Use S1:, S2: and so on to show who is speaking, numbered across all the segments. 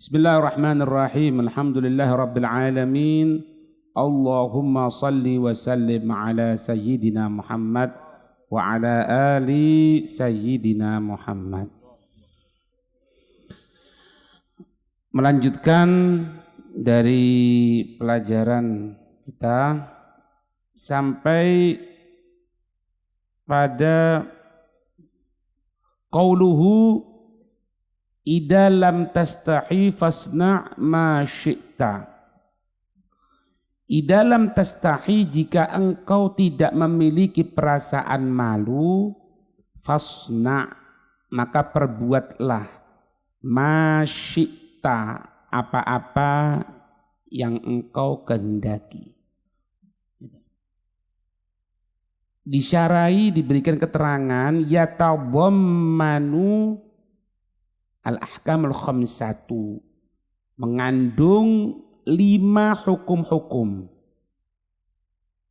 S1: Bismillahirrahmanirrahim. Alhamdulillahirabbil alamin. Allahumma salli wa sallim ala sayyidina Muhammad wa ala ali sayyidina Muhammad. Melanjutkan dari pelajaran kita sampai pada qauluhu idza lam tastahi fasna' ma syi'ta. Idza lam tastahi, jika engkau tidak memiliki perasaan malu, fasna', maka perbuatlah ma syi'ta, apa-apa yang engkau kehendaki. Disyarai, diberikan keterangan yatawammanu al-ahkamul khamsatu, mengandung 5 hukum-hukum.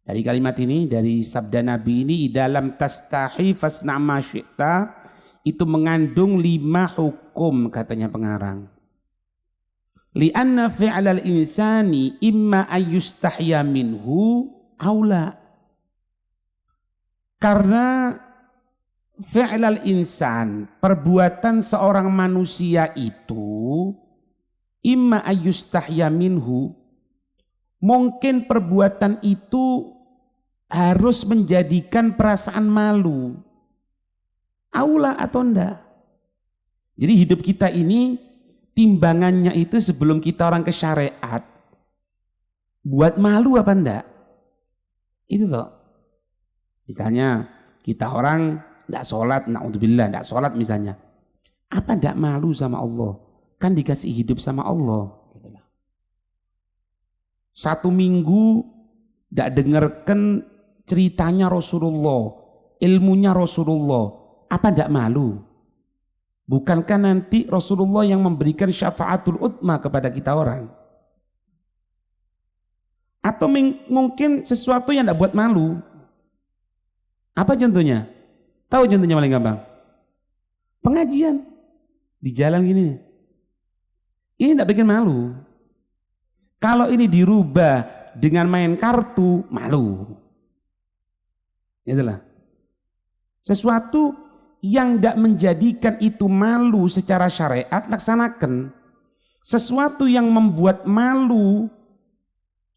S1: Dari kalimat ini, dari sabda Nabi ini, dalam tastahi fasna' ma syi'ta, itu mengandung 5 hukum, katanya pengarang. Li'anna fi'lal insani imma ayyustahya minhu aula. Karena fi'lal insan, perbuatan seorang manusia itu imma ayyustahya minhu, mungkin perbuatan itu harus menjadikan perasaan malu, aula atau enggak. Jadi hidup kita ini timbangannya itu sebelum kita orang ke syariat, buat malu apa enggak? Itu loh. Misalnya kita orang enggak sholat, na'udzubillah, enggak sholat misalnya. Apa enggak malu sama Allah? Kan dikasih hidup sama Allah. 1 minggu enggak dengarkan ceritanya Rasulullah, ilmunya Rasulullah. Apa enggak malu? Bukankah nanti Rasulullah yang memberikan syafaatul utma kepada kita orang? Atau mungkin sesuatu yang enggak buat malu. Apa contohnya? Tahu contohnya paling gampang? Pengajian di jalan gini. Ini tidak bikin malu. Kalau ini dirubah dengan main kartu, malu. Itulah. Sesuatu yang tidak menjadikan itu malu secara syariat, laksanakan. Sesuatu yang membuat malu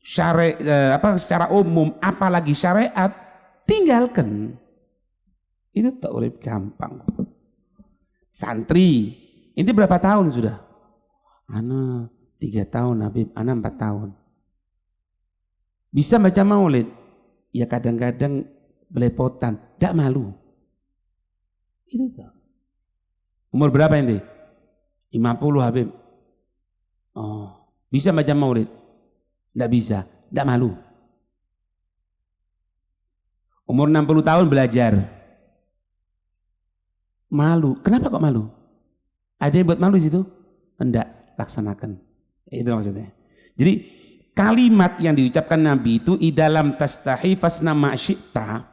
S1: secara umum, apalagi syariat, tinggalkan. Itu tak boleh gampang. Santri, ini berapa tahun sudah? Ana 3 tahun, Habib, ana 4 tahun. Bisa baca maulid? Ya kadang-kadang belepotan, tidak malu. Itu tak. Umur berapa ini? 50, Habib. Oh, bisa baca maulid? Tidak bisa, tidak malu. Umur 60 tahun belajar. Malu. Kenapa kok malu? Ada yang buat malu di situ? Enggak, laksanakan. Itu maksudnya. Jadi kalimat yang diucapkan Nabi itu idalam tastahi fasna ma syi'ta.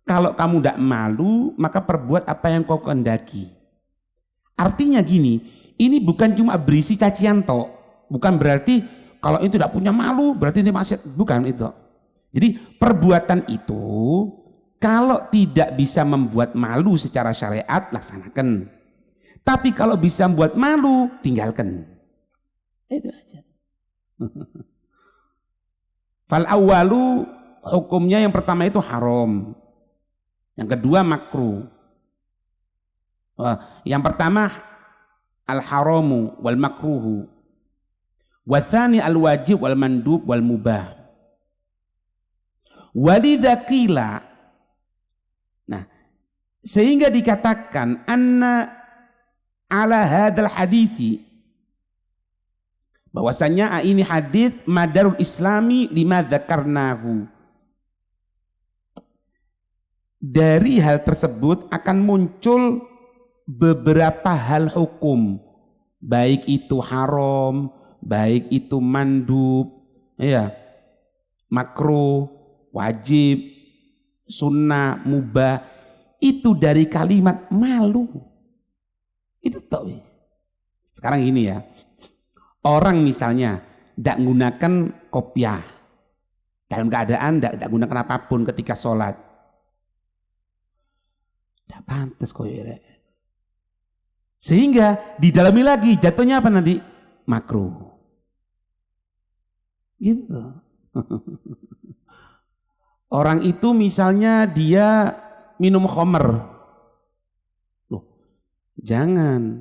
S1: Kalau kamu tidak malu, maka perbuat apa yang kau kehendaki. Artinya gini, ini bukan cuma berisi cacian tok. Bukan berarti kalau itu tidak punya malu, berarti ini maksiat. Bukan itu. Jadi perbuatan itu kalau tidak bisa membuat malu secara syariat, laksanakan. Tapi kalau bisa membuat malu, tinggalkan. Itu aja. Fal awwalu, hukumnya yang pertama itu haram. Yang kedua makruh. Yang pertama al-haramu wal makruhu. Wa tsani al-wajib wal mandub wal mubah. Walidakila. Nah, sehingga dikatakan anna ala hadal hadithi, bahwasanya ini hadis madarul islami lima dzakarnahu. Dari hal tersebut akan muncul beberapa hal hukum, baik itu haram, baik itu mandub, ya, makruh, wajib, sunnah, mubah, itu dari kalimat malu. Itu tak. Sekarang gini ya, Orang misalnya tidak menggunakan kopiah dalam keadaan tidak menggunakan apapun ketika sholat, tidak pantas kok ya. Sehingga didalami lagi jatuhnya apa nanti? Makruh. Gitu. Orang itu misalnya dia minum khamr. Loh, jangan.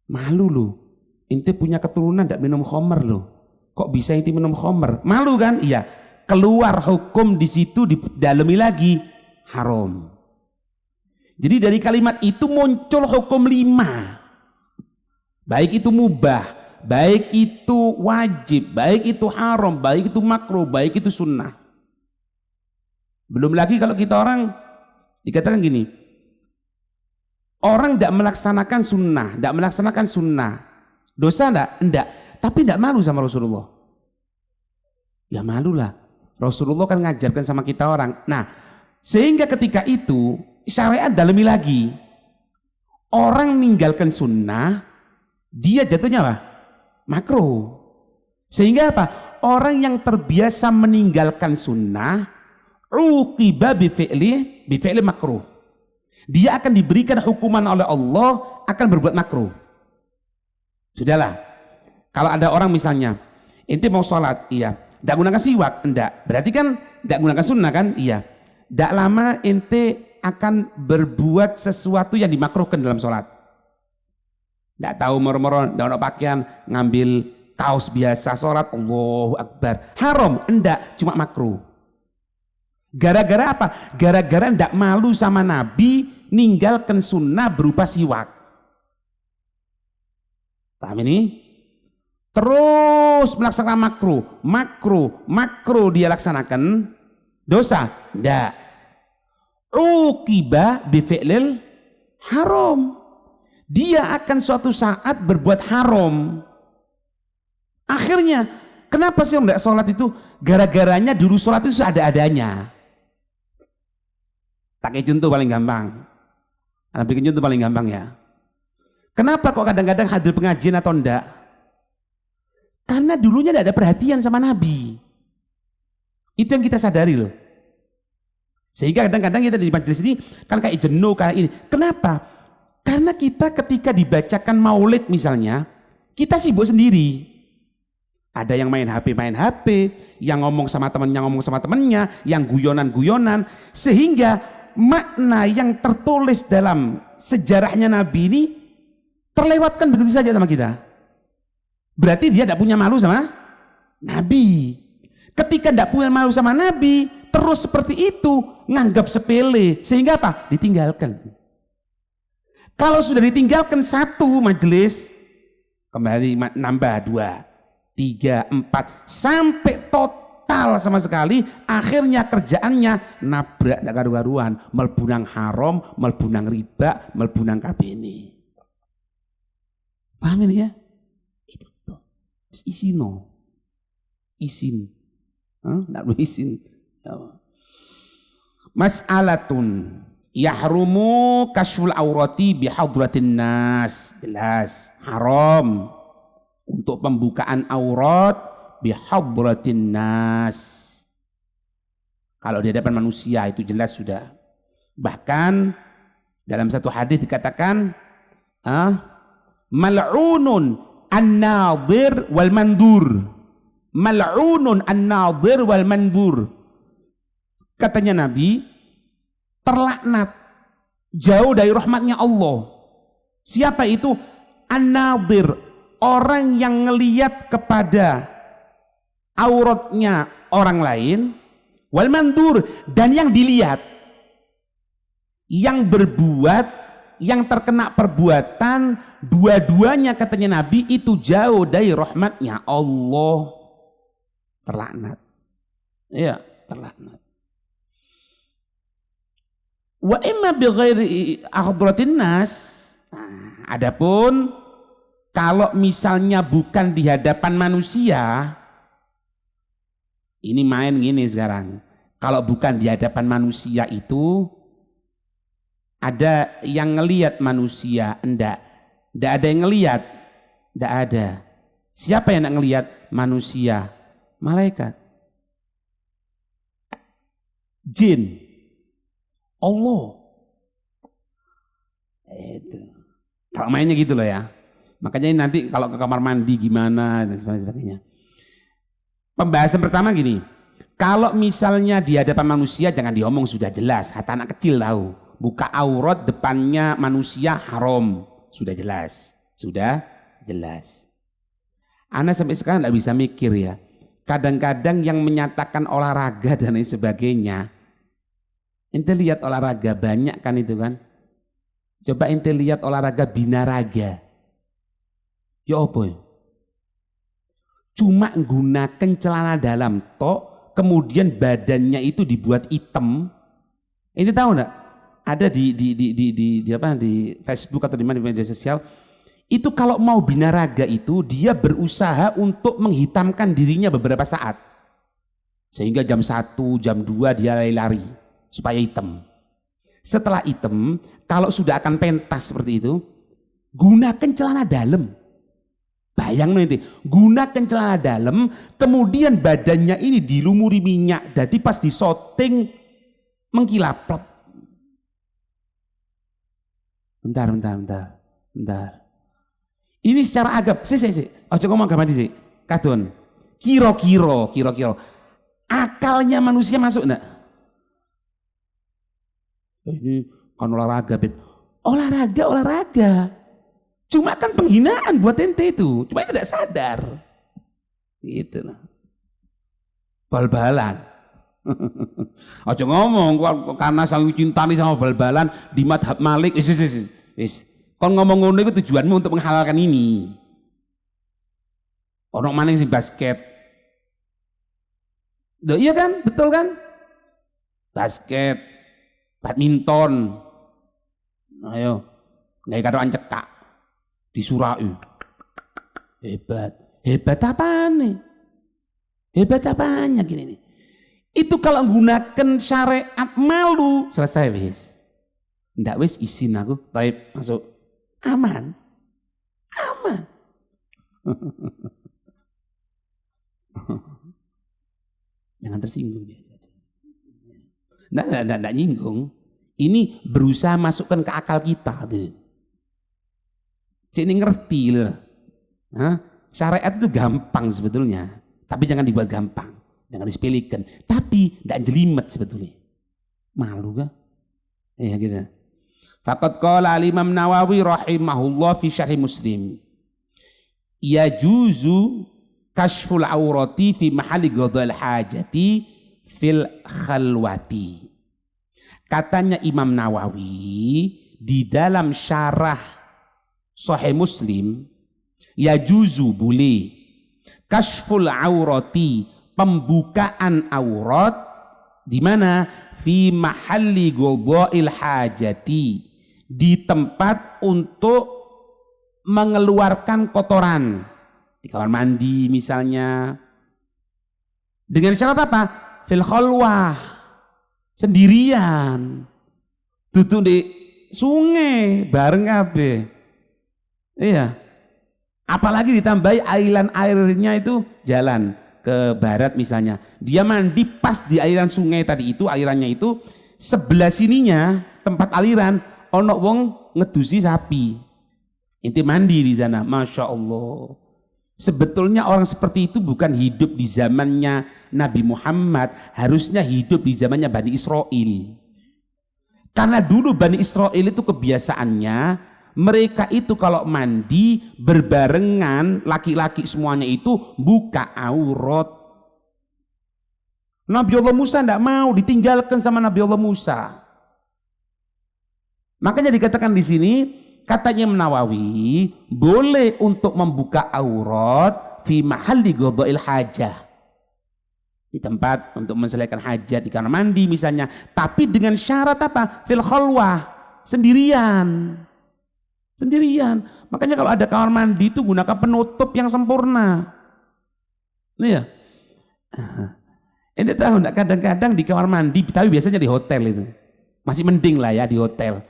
S1: Malu loh. Inti punya keturunan tidak minum khamr loh. Kok bisa inti minum khamr? Malu kan? Iya. Keluar hukum di situ didalami lagi haram. Jadi dari kalimat itu muncul hukum 5. Baik itu mubah, baik itu wajib, baik itu haram, baik itu makruh, baik itu sunnah. Belum lagi kalau kita orang dikatakan gini, orang tidak melaksanakan sunnah, dosa enggak, tapi tidak malu sama Rasulullah. Ya malulah, Rasulullah kan ngajarkan sama kita orang. Nah, sehingga ketika itu syariat dalami lagi, orang meninggalkan sunnah, dia jatuhnya apa? Makruh. Sehingga apa? Orang yang terbiasa meninggalkan sunnah, uqiba bifi'li makruh. Dia akan diberikan hukuman oleh Allah akan berbuat makruh. Sudahlah. Kalau ada orang misalnya, ente mau sholat, iya. Tidak gunakan siwak, enggak. Berarti kan tidak gunakan sunnah kan? Iya. Tidak lama ente akan berbuat sesuatu yang dimakruhkan dalam sholat. Tidak tahu moro-moro, tidak ada pakaian, ngambil kaos biasa sholat, Allahu Akbar. Haram, enggak, cuma makruh. Gara-gara apa? Gara-gara tidak malu sama Nabi, ninggalkan sunnah berupa siwak. Paham ini? Terus melaksanakan makruh dia laksanakan, dosa? Enggak. Uqiba bifi'lil haram. Dia akan suatu saat berbuat haram. Akhirnya, kenapa sih enggak sholat itu? Gara-garanya dulu sholat itu ada-adanya. Tak kayak contoh paling gampang. Bikin contoh paling gampang ya. Kenapa kok kadang-kadang hadir pengajian atau enggak? Karena dulunya tidak ada perhatian sama Nabi. Itu yang kita sadari loh. Sehingga kadang-kadang kita di majelis ini kan kayak jenuh kayak ini. Kenapa? Karena kita ketika dibacakan maulid misalnya, kita sibuk sendiri. Ada yang main HP, yang ngomong sama temannya, yang guyonan-guyonan. Sehingga makna yang tertulis dalam sejarahnya Nabi ini terlewatkan begitu saja sama kita. Berarti dia tidak punya malu sama Nabi. Ketika tidak punya malu sama Nabi, terus seperti itu, nganggap sepele. Sehingga apa? Ditinggalkan. Kalau sudah ditinggalkan satu majelis, kembali nambah 2, 3, 4, sampai total sama sekali, akhirnya kerjaannya nabrak tidak karu-karuan, melbunang haram, melbunang riba, melbunang kabini. Paham ini ya? Itu tuh. Isin. Tidak boleh isin. Mas'alatun yahrumu kashful aurati bihadratin nas. Jelas haram untuk pembukaan aurat bihadratin nas. Kalau di hadapan manusia itu jelas sudah. Bahkan dalam satu hadis dikatakan mal'unun an-nadir wal mandur. Mal'unun an-nadir wal mandur. Katanya Nabi, terlaknat, jauh dari rahmatnya Allah. Siapa itu? An-nadir, orang yang ngelihat kepada auratnya orang lain, wal mandur, dan yang dilihat. Yang berbuat, yang terkena perbuatan, dua-duanya katanya Nabi itu jauh dari rahmatnya Allah. Terlaknat. Ya, terlaknat. Wa imma bighairi ahdratin nas. Adapun kalau misalnya bukan di hadapan manusia, ini main gini sekarang. Kalau bukan di hadapan manusia itu ada yang ngelihat manusia, enggak ada yang ngelihat, enggak ada. Siapa yang nak ngelihat? Manusia, malaikat, jin, Allah. Itu. Kalau mainnya gitu loh ya. Makanya nanti kalau ke kamar mandi gimana dan sebagainya. Pembahasan pertama gini. Kalau misalnya di hadapan manusia jangan diomong, sudah jelas. Hatta anak kecil tahu. Buka aurat depannya manusia haram. Sudah jelas. Sudah jelas. Ana sampai sekarang tidak bisa mikir ya. Kadang-kadang yang menyatakan olahraga dan lain sebagainya. Ente lihat olahraga banyak kan itu kan. Coba ente lihat olahraga binaraga. Ya apa ya? Cuma gunakan celana dalam tok, kemudian badannya itu dibuat hitam. Ini tahu enggak? Ada di Facebook atau di mana di media sosial. Itu kalau mau binaraga itu dia berusaha untuk menghitamkan dirinya beberapa saat. Sehingga jam 1, jam 2 dia lari-lari supaya hitam. Setelah hitam, kalau sudah akan pentas seperti itu, gunakan celana dalam. Bayang nanti, gunakan celana dalam, kemudian badannya ini dilumuri minyak, jadi pas disoting mengkilap. Bentar. Ini secara agama, ojo ngomong agama di sini, kadon. Kiro-kiro, akalnya manusia masuk enggak? Ini kan olahraga, Beb. Olahraga. Cuma kan penghinaan buat ente itu, cuma tidak sadar. Gitu lah. Bal-balan. Ojo ngomong karena saling cintani sama bal-balan di madhab Malik. Kon ngomong ngono itu tujuanmu untuk menghalalkan ini. Ono maning sing basket. Loh, iya kan? Betul kan? Basket, badminton. Ayo, nggak karo ancekak di Surai. Hebat apaan nih? Hebat apanya gini nih? Itu kalau menggunakan syariat malu, selesai wis. Ndak wis izin aku, taib masuk. Aman. Jangan tersinggung biasa. Nggak nyinggung. Ini berusaha masukkan ke akal kita. Ini ngerti loh. Syariat itu gampang sebetulnya. Tapi jangan dibuat gampang. Jangan disepelekan. Tapi nggak jelimet sebetulnya. Malu kan? Iya gitu. Faqad qala al-Imam Nawawi rahimahullah fi syarh Muslim. Yajuzu kashful aurati fi mahalli qada'il hajati fil khalwati. Katanya Imam Nawawi di dalam syarah Sahih Muslim, yajuzu boleh kashful aurati, pembukaan aurat di mana fi mahalli qada'il hajati, di tempat untuk mengeluarkan kotoran di kamar mandi misalnya, dengan syarat apa? Fil khalwah, sendirian, duduk di sungai bareng kabeh. Iya, apalagi ditambahi ailan airnya itu jalan ke barat misalnya, dia mandi pas di aliran sungai tadi itu, alirannya itu sebelah sininya tempat aliran ono wong ngedusi sapi, inti mandi di sana. Masya Allah. Sebetulnya orang seperti itu bukan hidup di zamannya Nabi Muhammad, harusnya hidup di zamannya Bani Israel. Karena dulu Bani Israel itu kebiasaannya, mereka itu kalau mandi berbarengan, laki-laki semuanya itu buka aurat. Nabi Allah Musa tidak mau, ditinggalkan sama Nabi Allah Musa. Makanya dikatakan di sini, katanya Nawawi, boleh untuk membuka aurat fi mahalli qada'il hajah, di tempat untuk menyelesaikan hajat di kamar mandi misalnya, tapi dengan syarat apa? Fil khalwah, sendirian. Makanya kalau ada kamar mandi itu gunakan penutup yang sempurna. Iya. Ini tahu enggak, kadang-kadang di kamar mandi, tapi biasanya di hotel itu masih mending lah ya, di hotel.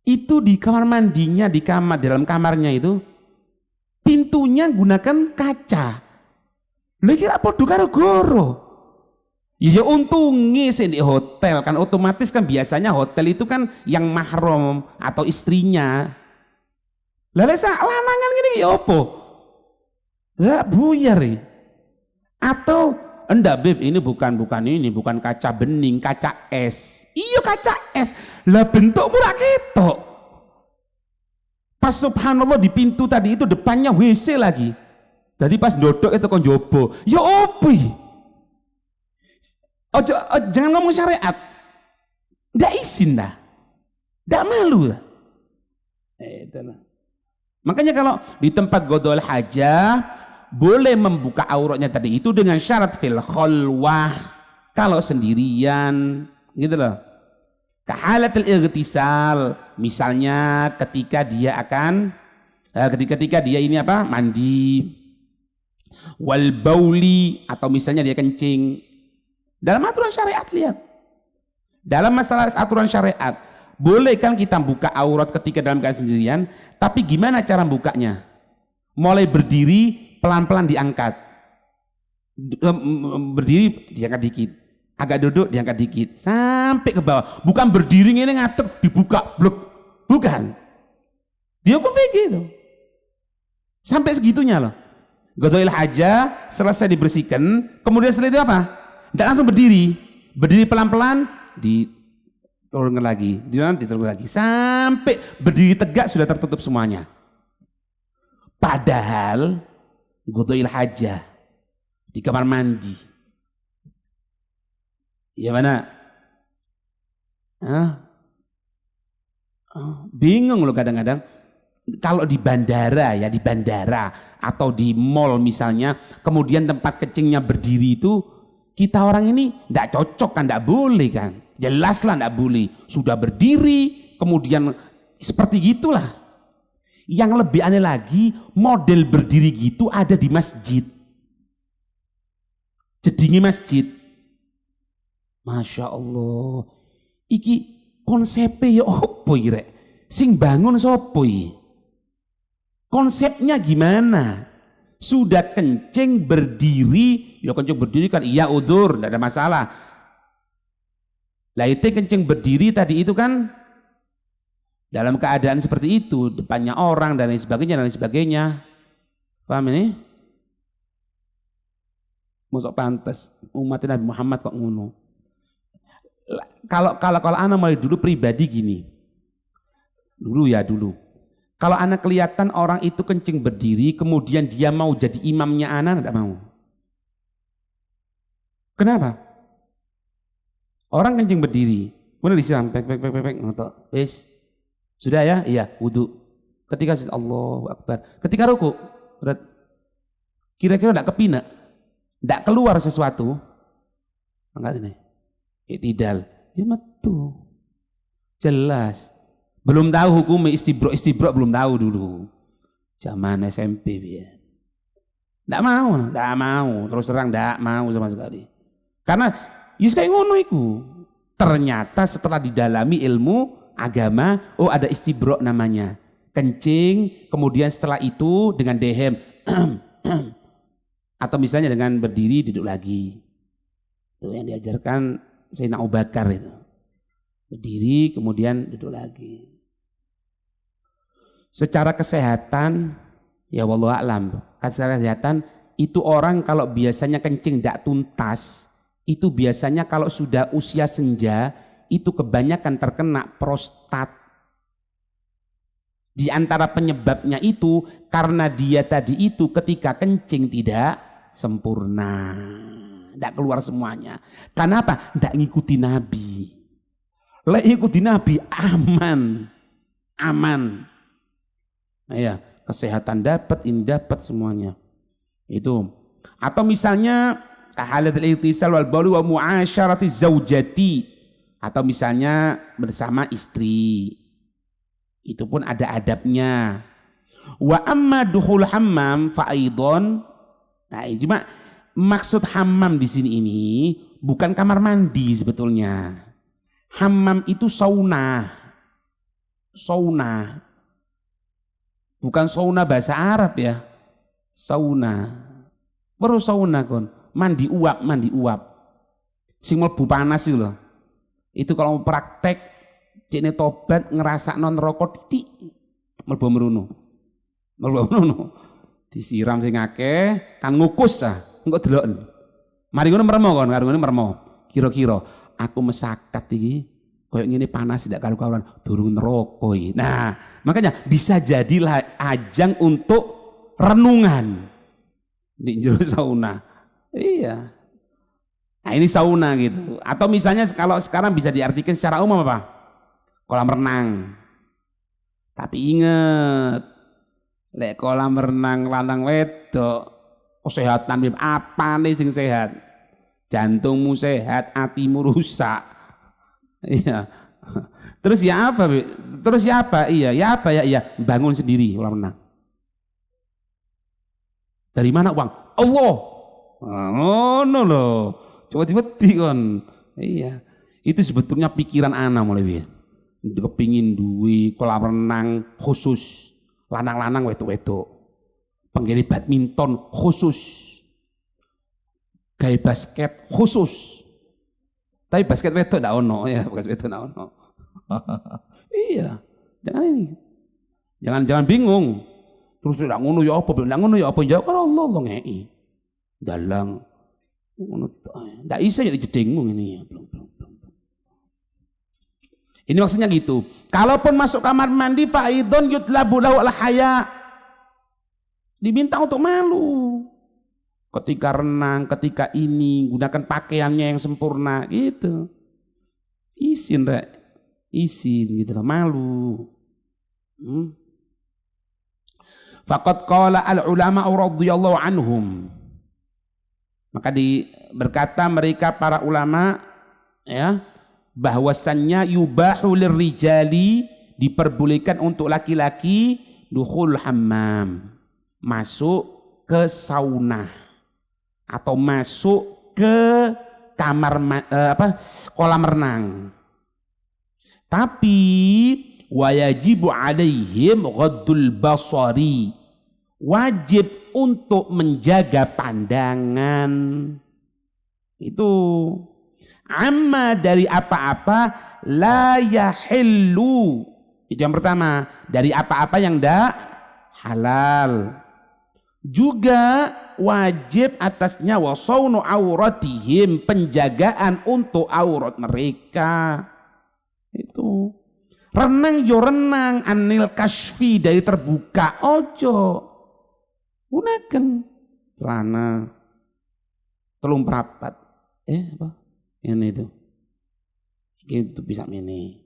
S1: Itu di kamar mandinya, di kamar, dalam kamarnya itu pintunya gunakan kaca. Lha kira padha karo goro. Ya untungnya sih di hotel kan otomatis kan biasanya hotel itu kan yang mahram atau istrinya. Lah lanangan gini ya opo? Lah buyar ya. Atau enggak beb ini bukan kaca bening, kaca es. Iya kaca es. Lah bentuk murah ketok. Pas subhanallah di pintu tadi itu depannya WC lagi. Jadi pas dodok itu kon jobo. Ya opo ya? Jangan ngomong syariat, nggak izin dah, nggak malu lah. Makanya kalau di tempat qadha'ul hajah boleh membuka auratnya tadi itu dengan syarat fil khalwah, kalau sendirian, gitu loh. Kahalatil ightisal, misalnya ketika dia ini apa mandi, wal bauli atau misalnya dia kencing. Dalam aturan syariat lihat. Dalam masalah aturan syariat, boleh kan kita buka aurat ketika dalam keadaan sendirian, tapi gimana cara bukanya? Mulai berdiri pelan-pelan diangkat. Berdiri diangkat dikit. Agak duduk diangkat dikit sampai ke bawah. Bukan berdiri ini ngatek dibuka blok. Bukan. Dia hukum fikih itu. Sampai segitunya loh. Qadha'ul hajah selesai dibersihkan, kemudian setelah itu apa? Tidak langsung berdiri pelan-pelan, diturunkan lagi, diturunkan lagi, sampai berdiri tegak sudah tertutup semuanya. Padahal qadha'ul hajah di kamar mandi, ya mana? Bingung loh kadang-kadang. Kalau di bandara atau di mall misalnya, kemudian tempat kencingnya berdiri itu. Kita orang ini tidak cocok kan, tidak boleh kan, jelaslah tidak boleh. Sudah berdiri, kemudian seperti gitulah. Yang lebih aneh lagi, model berdiri gitu ada di masjid. Jedingi masjid. Masya Allah. Iki konsepnya ya opo iki? Sing bangun sopo iki? Konsepnya gimana? Sudah kencing berdiri, ya kencing berdiri kan iya udur, tidak ada masalah. Lah itu kencing berdiri tadi itu kan dalam keadaan seperti itu, depannya orang dan lain sebagainya. Paham ini? Masuk pantas umat Nabi Muhammad kok ngono. Kalau anak mulai dulu pribadi gini. Dulu. Kalau anak kelihatan orang itu kencing berdiri, kemudian dia mau jadi imamnya anak, tidak mau. Kenapa? Orang kencing berdiri, kemudian disiram, pek, ngotot, wis, sudah ya, iya, wudhu. Ketika Allahu Akbar, ketika ruku, kira-kira tidak kepinak, tidak keluar sesuatu, angkat ini, iktidal, ya metu, jelas. Belum tahu hukum istibro belum tahu dulu. Zaman SMP ya. Nggak mau, terus terang nggak mau sama sekali. Karena yus kayak ngono iku. Ternyata setelah didalami ilmu agama, oh ada istibro namanya. Kencing, kemudian setelah itu dengan dehem atau misalnya dengan berdiri duduk lagi. Itu yang diajarkan Sayyidina Abu Bakar itu. Berdiri kemudian duduk lagi. Secara kesehatan, ya wallahu a'lam, secara kesehatan itu orang kalau biasanya kencing tidak tuntas, itu biasanya kalau sudah usia senja, itu kebanyakan terkena prostat. Di antara penyebabnya itu karena dia tadi itu ketika kencing tidak sempurna, tidak keluar semuanya. Kenapa? Tidak ngikuti Nabi. Lah ikuti Nabi aman. Nah ya, kesehatan dapat, ini dapat semuanya. Itu. Atau misalnya kahalatul ightisal wal bauli wa mu'asyarati zaujati, atau misalnya bersama istri. Itu pun ada adabnya. Wa amma dukhul hammam fa aidon. Nah, cuma maksud hammam di sini ini bukan kamar mandi sebetulnya. Hammam itu sauna. Bukan sauna bahasa Arab ya. Sauna. Baru sauna kon, mandi uap. Sing mlebu panas itu loh. Itu kalau mau praktek cekne tobat ngerasakno neraka titik mlebu merono. Disiram sing akeh kan ngukus engko deloken. Mari ngono meremo kon, karo ngene meremo. Kira-kira aku mesakat iki koyo ngene panas tidak karu-karuan durung neraka iki. Nah, makanya bisa jadilah ajang untuk renungan di jero sauna. Iya. Nah, ini sauna gitu. Atau misalnya kalau sekarang bisa diartikan secara umum apa? Kolam renang. Tapi inget, lek kolam renang lanang wedok, kesehatan apa nih sing sehat? Jantungmu sehat, hatimu rusak. Iya. Terus ya apa? Iya, ya apa ya? Iya, bangun sendiri kolam renang. Dari mana uang? Allah. Oh no loh. Coba-coba kon. Iya. Itu sebetulnya pikiran ana mulai kepingin duwe kolam renang khusus. Lanang-lanang wedok-wedok. Penggili badminton khusus. Gaya basket khusus. Tapi basket wedok ndak ono ya, basket wedok ndak ono. Iya. Jangan bingung. Terus ndak ngono ya apa? Ndak ngono ya apa? Ya karo Allah ngeki. Dalang ngono ndak iso ya jedengmu ngene ya. Ini maksudnya gitu. Kalaupun masuk kamar mandi faidon yutlabu lahu al-haya. Diminta untuk malu. Ketika renang, ketika ini gunakan pakaiannya yang sempurna gitu. Isin gitu loh, malu. Faqad qala al-ulama radhiyallahu anhum. Maka berkata mereka para ulama ya, bahwasannya yubahu lirrijali, diperbolehkan untuk laki-laki dukhul hammam, masuk ke sauna atau masuk ke kamar kolam renang. Tapi wajibu alaihim ghaddul basari, wajib untuk menjaga pandangan. Itu amma dari apa-apa la yahillu. Itu yang pertama, dari apa-apa yang tidak halal. Juga wajib atasnya wasaunu auratihim, penjagaan untuk aurat mereka. Itu renang yo renang anil kasfi, dari terbuka. Ojo gunakan celana telung perapat apa ini itu bisa ini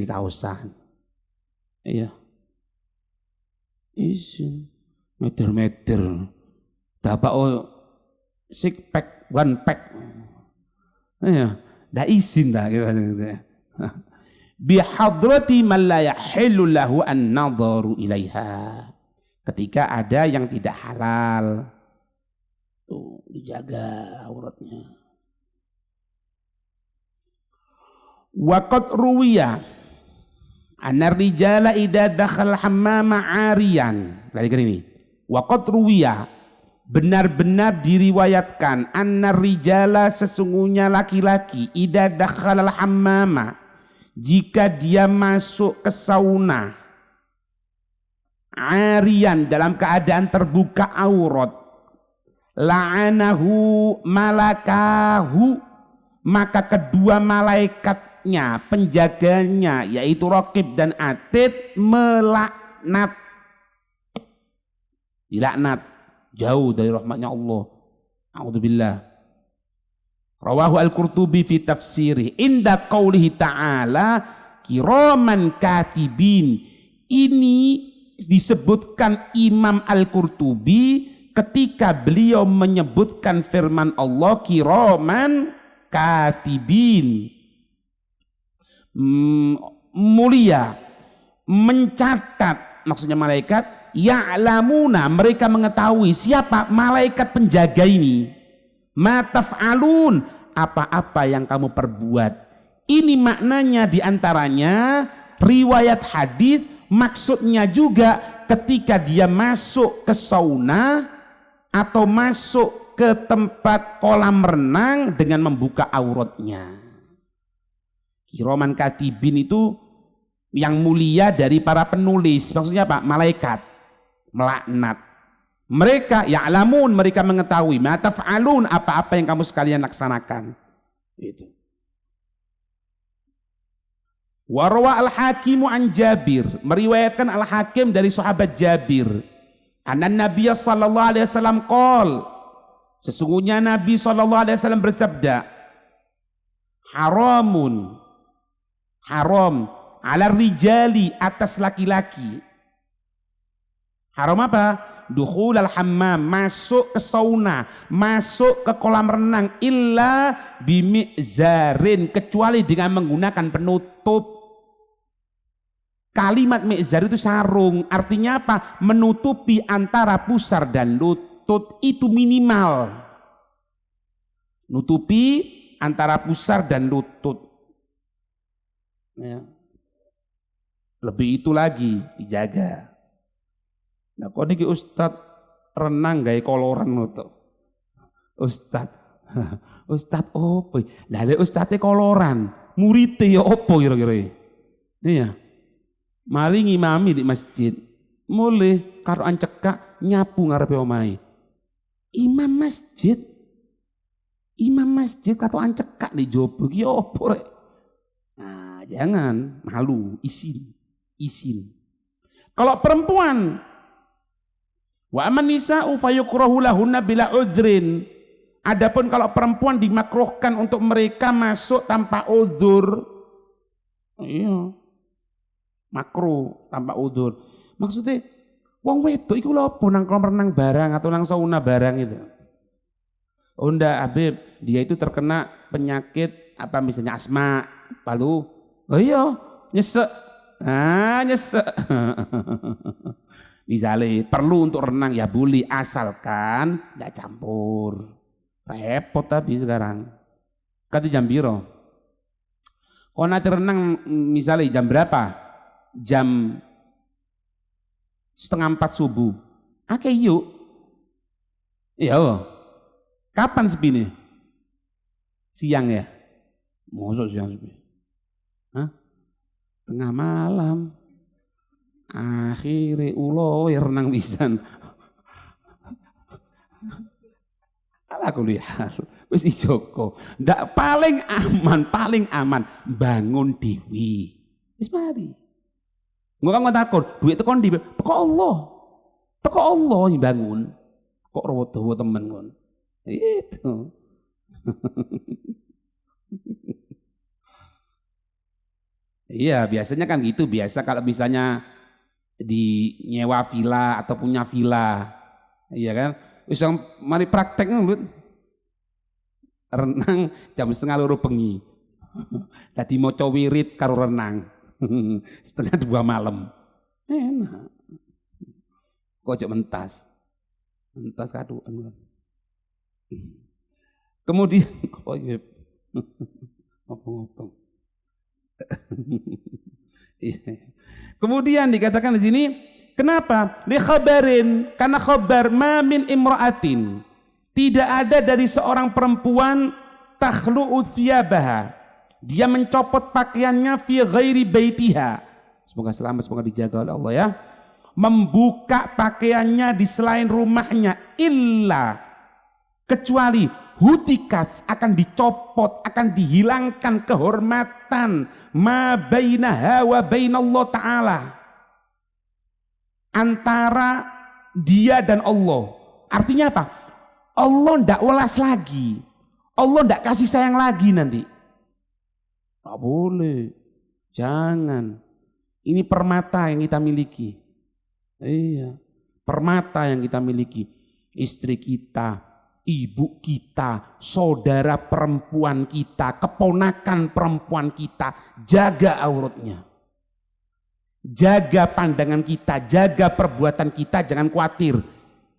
S1: kausan. Iya isin meter dapat six pack one pack. Iya dah isin dah gitu. Bihadrati man la yahillu lahu an nadharu ilaiha, ketika ada yang tidak halal tuh dijaga auratnya. Waqad ruwiya anna rijala idza dakhala hammama 'ariyan. Perhatikan ini. Waqad ruwiya, benar-benar diriwayatkan, anna rijala, sesungguhnya laki-laki, idza dakhala hammama, jika dia masuk ke sauna, 'ariyan, dalam keadaan terbuka aurat, la'anahu malakahu, maka kedua malaikatnya, penjaganya, yaitu Raqib dan Atid, melaknat, dilaknat, jauh dari rahmatnya Allah. A'udzubillah. Rawahu al-Qurtubi fi tafsirih inda qaulihi ta'ala kiraman katibin. Ini disebutkan Imam Al-Qurtubi ketika beliau menyebutkan firman Allah kiraman katibin, mulia, mencatat, maksudnya malaikat, ya'lamuna, mereka mengetahui. Siapa? Malaikat penjaga ini. Ma taf'alun, apa-apa yang kamu perbuat. Ini maknanya diantaranya riwayat hadis, maksudnya juga ketika dia masuk ke sauna atau masuk ke tempat kolam renang dengan membuka auratnya. Kiraman katibin itu yang mulia dari para penulis, maksudnya apa? Malaikat, melaknat. Mereka ya'lamun, mereka mengetahui, ma taf'alun, apa-apa yang kamu sekalian laksanakan. Itu. Warwa al-Hakimu an Jabir, meriwayatkan Al-Hakim dari sahabat Jabir. Anan Nabi sallallahu alaihi wasallam qol, sesungguhnya Nabi sallallahu alaihi wasallam bersabda, haramun, haram ala rijali, atas laki-laki. Haram apa? Dukhul al-hammam, masuk ke sauna, masuk ke kolam renang, illa bimi'zarin, kecuali dengan menggunakan penutup. Kalimat mi'zar itu sarung, artinya apa? Menutupi antara pusar dan lutut, itu minimal. Nutupi antara pusar dan lutut. Ya. Lebih itu lagi dijaga. Nah, kok niki Ustad renang gawe koloran ngono. Ustad. Ustad opo? Lah lek ustate koloran, murite ya opo kira-kira? Iya. Mari ngimami di masjid. Mulai karo ancekak nyapu ngarepe omahe. Imam masjid. Imam masjid karo ancekak di jopo ki opo rek? Nah, jangan malu, isin. Kalau perempuan, wa aman nisa'u fayukrahu lahunna bila udhrin. Adapun kalau perempuan dimakruhkan untuk mereka masuk tanpa udzur. Iya. Makruh tanpa udzur. Maksudnya wong wedok iku lho apa nang kolam renang barang atau nang sauna barang itu. Oh ndak Habib, dia itu terkena penyakit apa misalnya asma, lalu oh iya nyesek. Nyesek. Misalnya perlu untuk renang ya boleh, asalkan tidak campur. Repot tapi sekarang. Kata jam biro. Kau nanti renang misalnya jam berapa? Jam 3:30 subuh. Oke yuk. Iya. Kapan sepi nih? Siang ya? Mosok siang sepi? Hah? Tengah malam. Akhirnya ulo renang pisan. Ala kuliah wis ijoko. Ndak paling aman bangun dewi. Wis mari. Engko kan takon, duit tekon di teko Allah. Teko Allah yang bangun. Kok rowo-rowo temen kon. Itu. Iya, biasanya kan gitu. Biasa kalau misalnya di nyewa villa atau punya villa, iya kan? Wis mari praktek ngono. Renang jam 1:30 bengi. Dadi maca wirid karo renang. 1:30 malam. Enak. Kok ojo mentas. Mentas kaduan. Kemudian apa ya? Ngopong-ngopong. Kemudian dikatakan di sini, kenapa? Li khabarin, karena khabar ma min imra'atin, tidak ada dari seorang perempuan takhlu'u thiyabaha, dia mencopot pakaiannya fi ghairi baitiha. Semoga selamat, semoga dijaga oleh Allah ya. Membuka pakaiannya di selain rumahnya, illa, kecuali hutikat, akan dicopot, akan dihilangkan kehormatan ma bainaha wa bainallah ta'ala, antara dia dan Allah. Artinya apa? Allah ndak welas lagi, Allah ndak kasih sayang lagi nanti. Tak boleh, jangan. Ini permata yang kita miliki. Iya, permata yang kita miliki. Istri kita, ibu kita, saudara perempuan kita, keponakan perempuan kita, jaga auratnya. Jaga pandangan kita, jaga perbuatan kita, jangan khawatir.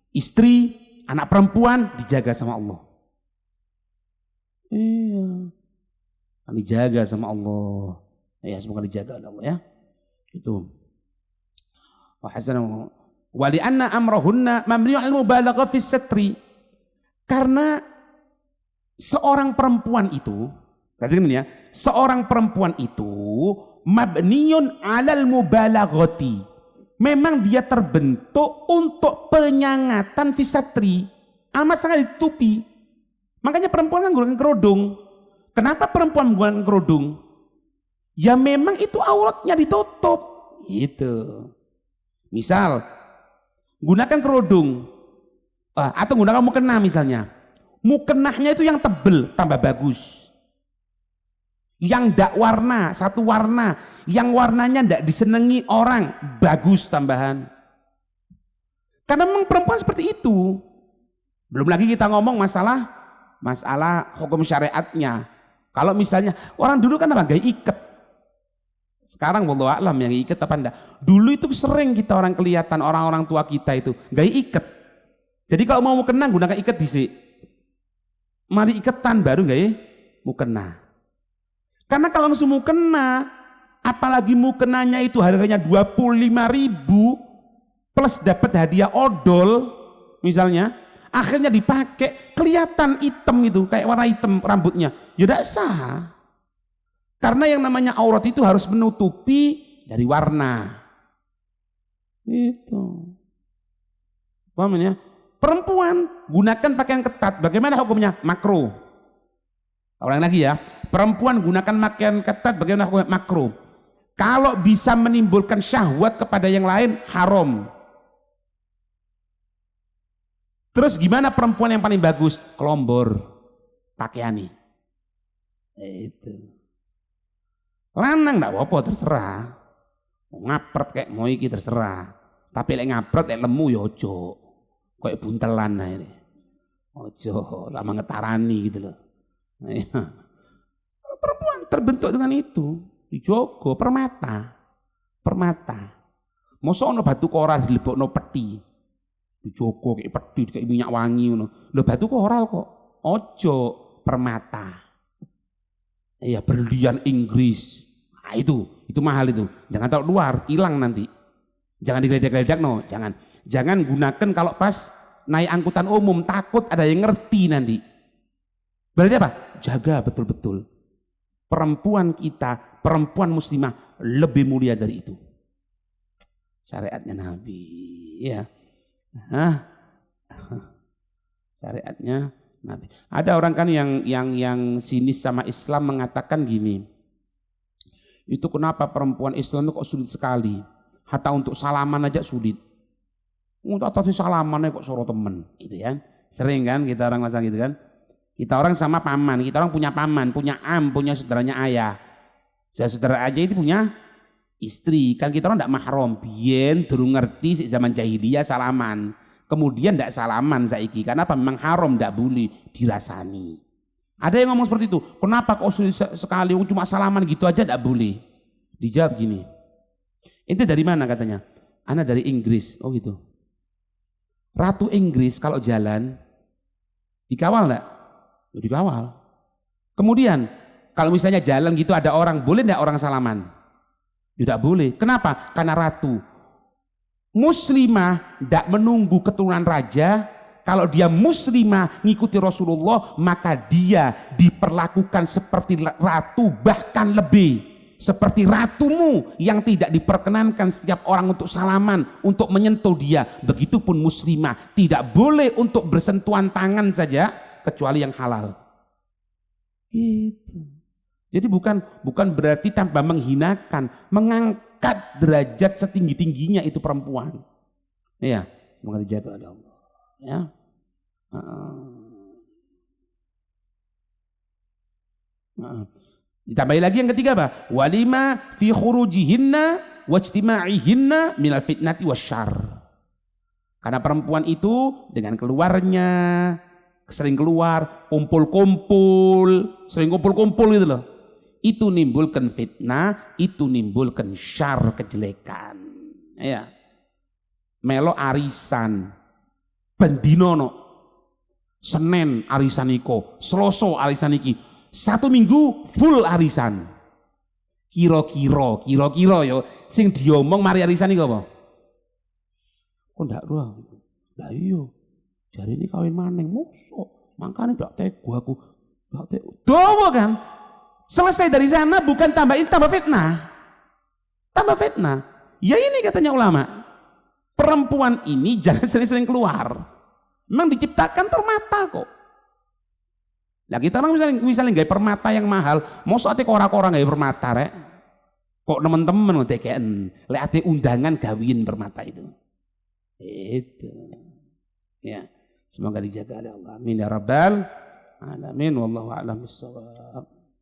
S1: Istri, anak perempuan dijaga sama Allah. Iya. Dijaga sama Allah. Ya, semoga dijaga oleh Allah ya. Itu. Wa hasanahu Wali anna amrohunna mabniun al mubalaghah fi satri. Karena seorang perempuan itu, perhatikan ya, seorang perempuan itu mabniun alal mubalaghati. Memang dia terbentuk untuk penyangatan fi satri. Amat sangat ditutupi. Makanya perempuan kan menggunakan kerudung. Kenapa perempuan menggunakan kerudung? Ya memang itu auratnya ditutup. Gitu. Misal, gunakan kerudung. Atau gunakan mukena misalnya. Mukenahnya itu yang tebel, tambah bagus. Yang ndak warna, satu warna. Yang warnanya ndak disenangi orang, bagus tambahan. Karena memang perempuan seperti itu. Belum lagi kita ngomong masalah hukum syariatnya. Kalau misalnya orang dulu kan apa? Gaya iket. Sekarang wallahu a'lam yang iket apa enggak. Dulu itu sering kita orang kelihatan orang-orang tua kita itu gaya iket. Jadi kalau mau mukena gunakan iket dhisik. Mari iketan baru gaya mukena. Karena kalau langsung mukena, apalagi mukenanya itu harganya 25.000 plus dapat hadiah odol misalnya, akhirnya dipakai kelihatan hitam itu kayak warna hitam rambutnya, ya tidak sah. Karena yang namanya aurat itu harus menutupi dari warna. Itu. Paham ya? Perempuan gunakan pakaian ketat, bagaimana hukumnya? Makruh. Orang lagi ya, perempuan gunakan pakaian ketat, bagaimana hukumnya? Makruh. Kalau bisa menimbulkan syahwat kepada yang lain, haram. Terus gimana perempuan yang paling bagus? Kelombor pakaian nih. Itu. Lanang enggak apa-apa terserah. Ngapret kayak mau iki terserah. Tapi lek ngapret lek lemu ya ojo. Kayak buntelan ae. Ojo sama ngetarani gitu loh. Perempuan terbentuk dengan itu. Dijogo permata. Mosok ono batu koral dilebokno peti. Dijogo kayak peti kayak minyak wangi ngono. Lho batu koral kok. Ojo permata. Ya berlian Inggris. Nah, itu mahal itu. Jangan taruh luar, hilang nanti. Jangan digeledak-geledak no, jangan. Jangan gunakan kalau pas naik angkutan umum, takut ada yang ngerti nanti. Berarti apa? Jaga betul-betul. Perempuan kita, perempuan muslimah lebih mulia dari itu. Syariatnya Nabi, ya. Syariatnya Nabi. Ada orang kan yang sinis sama Islam mengatakan gini. Itu kenapa perempuan Islam itu kok sulit sekali? Hatta untuk salaman aja sulit. Untuk atas salamannya kok suruh temen, gitu ya. Sering kan kita orang masa gitu kan. Kita orang sama paman, kita orang punya paman, punya punya saudaranya ayah. Saudara aja itu punya istri, kan kita orang tidak mahram. Biyen durung ngerti zaman jahiliyah salaman. Kemudian tidak salaman saiki, karena apa? Memang haram, tidak boleh dirasani. Ada yang ngomong seperti itu, kenapa kok sulit sekali, cuma salaman gitu aja tidak boleh. Dijawab gini, ente dari mana katanya? Ana dari Inggris. Oh gitu. Ratu Inggris kalau jalan, dikawal enggak? Dikawal. Kemudian, kalau misalnya jalan gitu ada orang, boleh enggak orang salaman? Tidak boleh. Kenapa? Karena ratu. Muslimah tidak menunggu keturunan raja. Kalau dia muslimah ngikuti Rasulullah, maka dia diperlakukan seperti ratu, bahkan lebih seperti ratumu yang tidak diperkenankan setiap orang untuk salaman, untuk menyentuh dia. Begitupun muslimah tidak boleh untuk bersentuhan tangan saja kecuali yang halal. Gitu. Jadi bukan berarti tanpa menghinakan, mengangkat derajat setinggi-tingginya itu perempuan. Ya, semoga dijaga oleh Allah. Ya. Ditambahi lagi yang ketiga apa? Walima fi khurujihinna wajtima'ihinna minal fitnati wasyarr. Karena perempuan itu dengan keluarnya sering keluar, kumpul-kumpul, sering kumpul-kumpul gitu loh. Itu nimbulkan fitnah, itu nimbulkan syarr, kejelekan. Ya. Melo arisan. Bendinono. Senin arisan iko, Selasa arisan iki. 1 minggu full arisan. Kira-kira yo sing diomong mari arisan iku apa? Kok ndak roh? Lah iya. Jari ini kawin maning musuh. Makanya ndak tega aku. Ndak tega. Dowo kan? Selesai dari sana bukan tambah fitnah. Tambah fitnah. Ya ini katanya ulama. Perempuan ini jangan sering-sering keluar. Memang diciptakan permata kok. Lah kita orang misalnya gaya permata yang mahal, mau saatnya kora-kora gaya permata rek. Kok temen-temen ngetekeen, lek ate undangan gawin permata itu. Itu. Ya, semoga dijaga oleh Allah. Amin ya rabbal alamin. Wallahu a'lam bissawab.